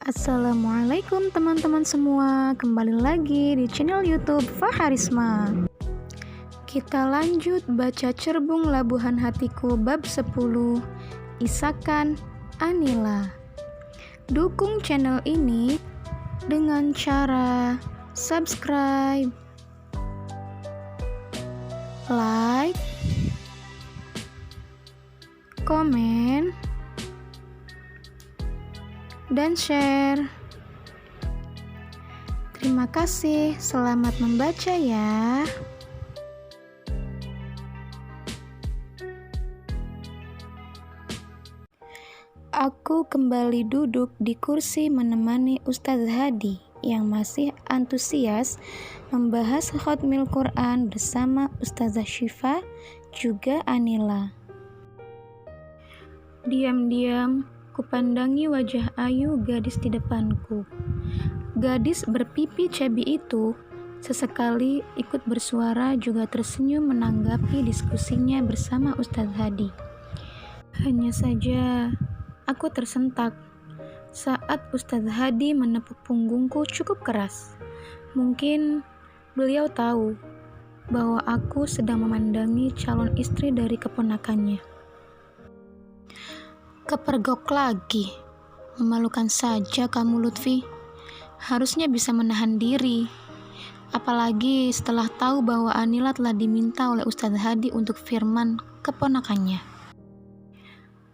Assalamualaikum teman-teman semua, kembali lagi di channel YouTube Faharisma. Kita lanjut baca Cerbung Labuhan Hatiku bab 10, Isakan Anila. Dukung channel ini dengan cara subscribe, like, komen, dan share. Terima kasih, selamat membaca ya. Aku kembali duduk di kursi menemani Ustaz Hadi yang masih antusias membahas khatmil Quran bersama Ustazah Syifa juga Anila. Diam-diam kupandangi wajah ayu gadis di depanku. Gadis berpipi cabi itu sesekali ikut bersuara juga tersenyum menanggapi diskusinya bersama Ustaz Hadi. Hanya saja aku tersentak saat Ustaz Hadi menepuk punggungku cukup keras. Mungkin beliau tahu bahwa aku sedang memandangi calon istri dari keponakannya. Kepergok lagi. Memalukan saja kamu, Lutfi. Harusnya bisa menahan diri. Apalagi setelah tahu bahwa Anila telah diminta oleh Ustaz Hadi untuk firman keponakannya.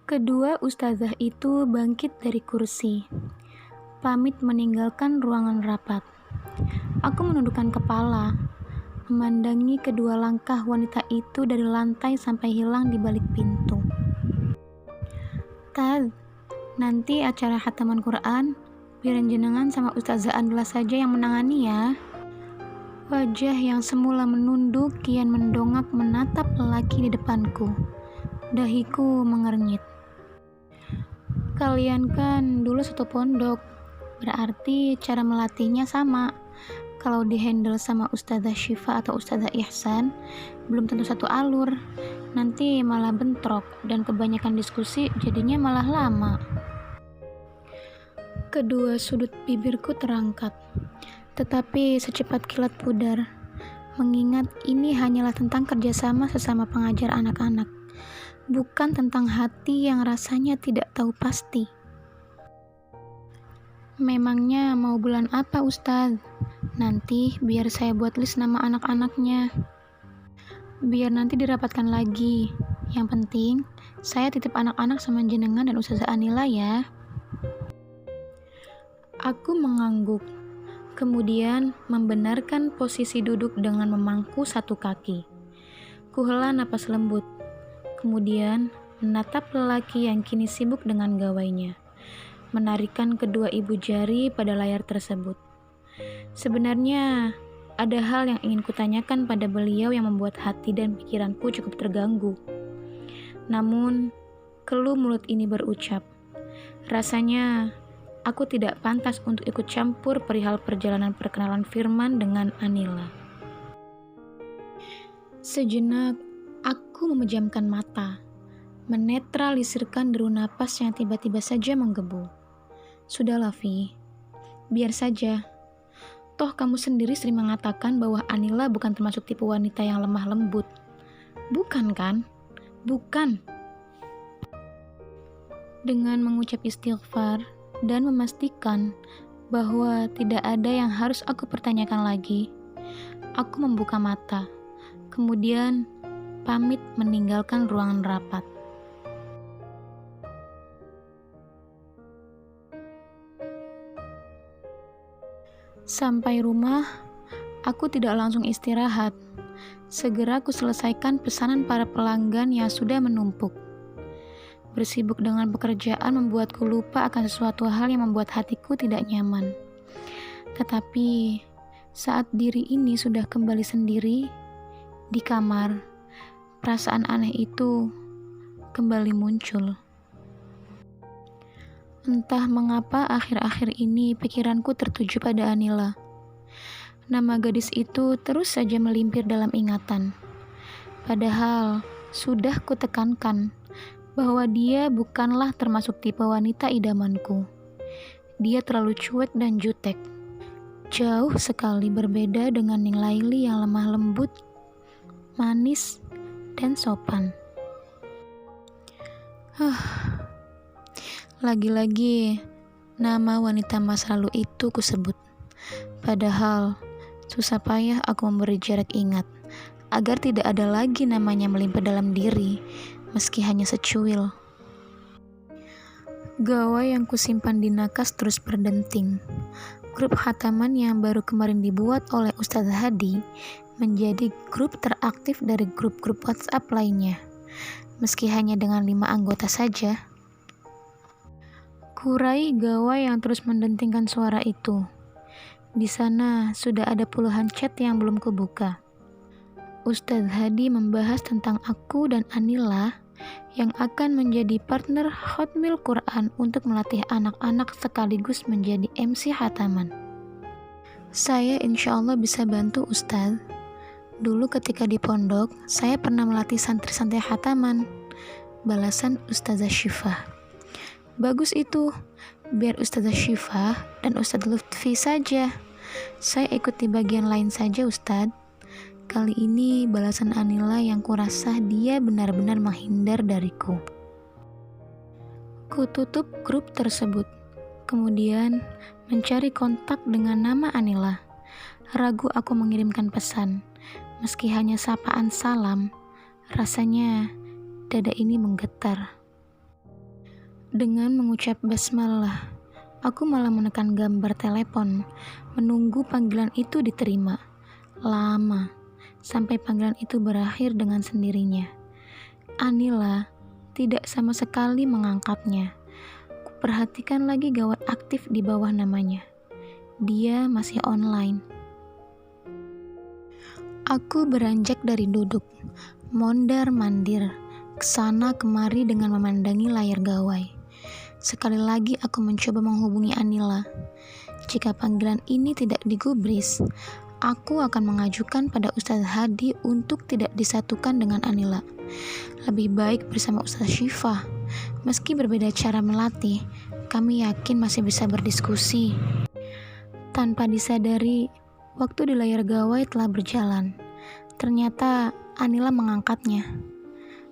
Kedua ustazah itu bangkit dari kursi, pamit meninggalkan ruangan rapat. Aku menundukkan kepala, memandangi kedua langkah wanita itu dari lantai sampai hilang di balik pintu. Tad, nanti acara khataman Quran, biarin jenengan sama Ustazah Anila saja yang menangani ya. Wajah yang semula menunduk kian mendongak menatap lelaki di depanku. Dahiku mengernyit. Kalian kan dulu satu pondok, berarti cara melatihnya sama. Kalau dihandle sama Ustazah Syifa atau Ustazah Ihsan, belum tentu satu alur. Nanti malah bentrok dan kebanyakan diskusi jadinya malah lama. Kedua sudut bibirku terangkat, tetapi secepat kilat pudar, mengingat ini hanyalah tentang kerjasama sesama pengajar anak-anak, bukan tentang hati yang rasanya tidak tahu pasti. Memangnya mau bulan apa Ustaz? Nanti biar saya buat list nama anak-anaknya. Biar nanti dirapatkan lagi. Yang penting, saya titip anak-anak sama jenengan dan Ustazah Anila ya. Aku mengangguk, kemudian membenarkan posisi duduk dengan memangku satu kaki. Kuhela napas lembut, kemudian menatap lelaki yang kini sibuk dengan gawainya, menarikan kedua ibu jari pada layar tersebut. Sebenarnya, ada hal yang ingin kutanyakan pada beliau yang membuat hati dan pikiranku cukup terganggu. Namun, keluh mulut ini berucap, rasanya aku tidak pantas untuk ikut campur perihal perjalanan perkenalan Firman dengan Anila. Sejenak, aku memejamkan mata, menetralisirkan deru napas yang tiba-tiba saja menggebu. Sudahlah, Vi. Biar saja. Toh kamu sendiri sering mengatakan bahwa Anila bukan termasuk tipe wanita yang lemah lembut. Bukan kan? Bukan. Dengan mengucap istighfar dan memastikan bahwa tidak ada yang harus aku pertanyakan lagi, aku membuka mata, kemudian pamit meninggalkan ruangan rapat. Sampai rumah, aku tidak langsung istirahat. Segera aku selesaikan pesanan para pelanggan yang sudah menumpuk. Bersibuk dengan pekerjaan membuatku lupa akan sesuatu hal yang membuat hatiku tidak nyaman. Tetapi, saat diri ini sudah kembali sendiri, di kamar, perasaan aneh itu kembali muncul. Entah mengapa akhir-akhir ini pikiranku tertuju pada Anila. Nama gadis itu terus saja melimpir dalam ingatan. Padahal sudah kutekankan bahwa dia bukanlah termasuk tipe wanita idamanku. Dia terlalu cuek dan jutek. Jauh sekali berbeda dengan Ning Laili yang lemah lembut, manis, dan sopan. Lagi-lagi nama wanita masa lalu itu kusebut. Padahal susah payah aku memberi jarak ingat agar tidak ada lagi namanya melimpah dalam diri, meski hanya secuil. Gawai yang kusimpan di nakas terus berdenting. Grup khataman yang baru kemarin dibuat oleh Ustadz Hadi menjadi grup teraktif dari grup-grup WhatsApp lainnya, meski hanya dengan 5 anggota saja. Kurai gawai yang terus mendentingkan suara itu. Di sana sudah ada puluhan chat yang belum kubuka. Ustadz Hadi membahas tentang aku dan Anila yang akan menjadi partner Hotmil Quran untuk melatih anak-anak sekaligus menjadi MC khataman. Saya insya Allah bisa bantu Ustadz. Dulu ketika di pondok, saya pernah melatih santri-santri khataman. Balasan Ustazah Syifah. Bagus itu, biar Ustazah Syifah dan Ustadz Lutfi saja. Saya ikut di bagian lain saja Ustadz. Kali ini balasan Anila yang kurasa dia benar-benar menghindar dariku. Kututup grup tersebut, kemudian mencari kontak dengan nama Anila. Ragu aku mengirimkan pesan, meski hanya sapaan salam, rasanya dada ini menggetar. Dengan mengucap basmalah, aku malah menekan gambar telepon, menunggu panggilan itu diterima. Lama, sampai panggilan itu berakhir dengan sendirinya. Anila tidak sama sekali mengangkatnya. Kuperhatikan lagi gawat aktif di bawah namanya. Dia masih online. Aku beranjak dari duduk, mondar-mandir, kesana kemari dengan memandangi layar gawai. Sekali lagi aku mencoba menghubungi Anila. Jika panggilan ini tidak digubris, aku akan mengajukan pada Ustadz Hadi untuk tidak disatukan dengan Anila. Lebih baik bersama Ustazah Syifah. Meski berbeda cara melatih, kami yakin masih bisa berdiskusi. Tanpa disadari, waktu di layar gawai telah berjalan. Ternyata Anila mengangkatnya.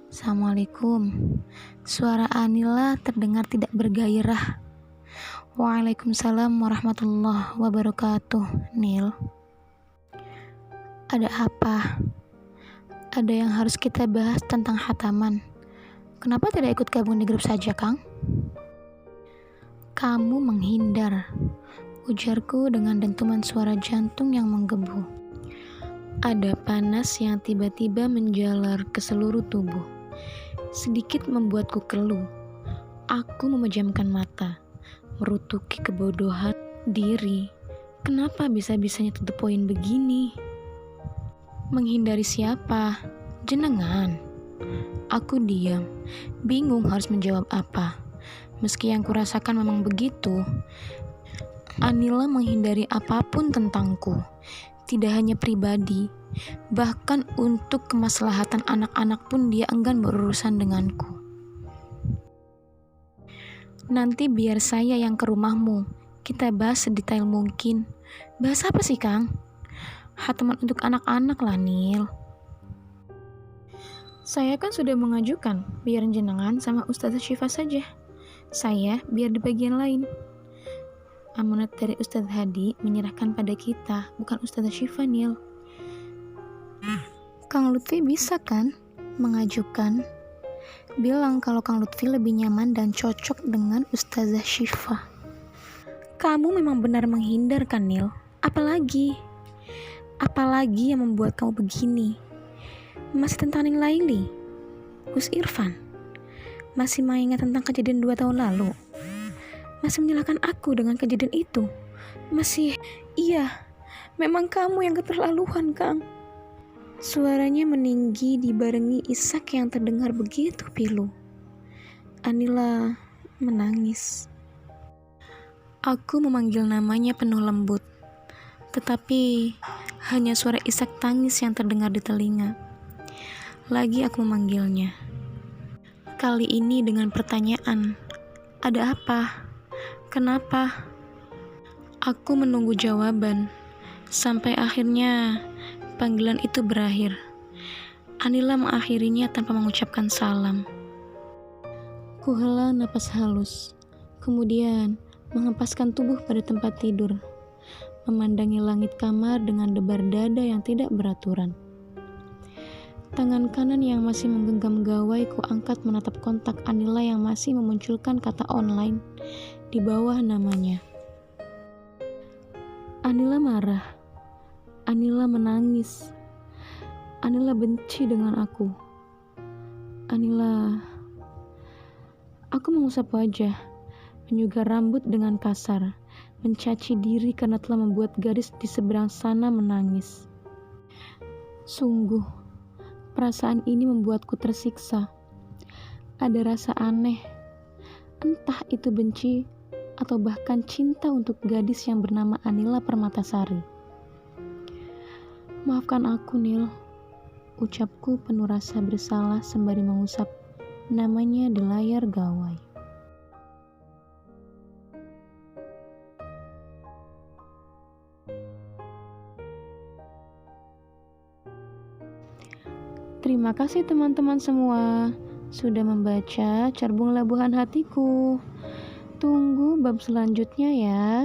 Assalamualaikum. Suara Anila terdengar tidak bergairah. Waalaikumsalam warahmatullahi wabarakatuh, Nil. Ada apa? Ada yang harus kita bahas tentang khataman. Kenapa tidak ikut gabung di grup saja, Kang? Kamu menghindar, ujarku dengan dentuman suara jantung yang menggebu. Ada panas yang tiba-tiba menjalar ke seluruh tubuh. Sedikit membuatku keluh. Aku memejamkan mata, merutuki kebodohan diri. Kenapa bisa-bisanya to the point begini? Menghindari siapa? Jenengan. Aku diam, bingung harus menjawab apa. Meski yang kurasakan memang begitu. Anila menghindari apapun tentangku. Tidak hanya pribadi, bahkan untuk kemaslahatan anak-anak pun dia enggan berurusan denganku. Nanti biar saya yang ke rumahmu. Kita bahas sedetail mungkin. Bahas apa sih, Kang? Khataman untuk anak-anak lah, Nil. Saya kan sudah mengajukan, biar jenengan sama Ustazah Syifah saja. Saya biar di bagian lain. Amanat dari Ustadz Hadi menyerahkan pada kita, bukan Ustazah Syifah, Nil. Kang Lutfi bisa kan mengajukan? Bilang kalau Kang Lutfi lebih nyaman dan cocok dengan Ustazah Syifah. Kamu memang benar menghindar kan, Nil? Apalagi yang membuat kamu begini? Masih tentang Ning Laili? Gus Irfan? Masih mengingat tentang kejadian 2 tahun lalu? Masih menyalahkan aku dengan kejadian itu? Iya, memang kamu yang keterlaluan, Kang. Suaranya meninggi dibarengi isak yang terdengar begitu pilu. Anila menangis. Aku memanggil namanya penuh lembut, tetapi hanya suara isak tangis yang terdengar di telinga. Lagi aku memanggilnya. Kali ini dengan pertanyaan, ada apa? Kenapa? Aku menunggu jawaban, sampai akhirnya panggilan itu berakhir. Anila mengakhirinya tanpa mengucapkan salam. Kuhela napas halus, kemudian menghempaskan tubuh pada tempat tidur, memandangi langit kamar dengan debar dada yang tidak beraturan. Tangan kanan yang masih menggenggam gawai ku angkat menatap kontak Anila yang masih memunculkan kata online di bawah namanya. Anila marah, Anila menangis, Anila benci dengan aku. Anila, aku mengusap wajah, menyugar rambut dengan kasar, mencaci diri karena telah membuat gadis di seberang sana menangis. Sungguh, perasaan ini membuatku tersiksa. Ada rasa aneh, entah itu benci atau bahkan cinta untuk gadis yang bernama Anila Permatasari. Maafkan aku, Nil, ucapku penuh rasa bersalah sembari mengusap namanya di layar gawai. Terima kasih teman-teman semua sudah membaca Cerbung Labuhan Hatiku. Tunggu bab selanjutnya ya.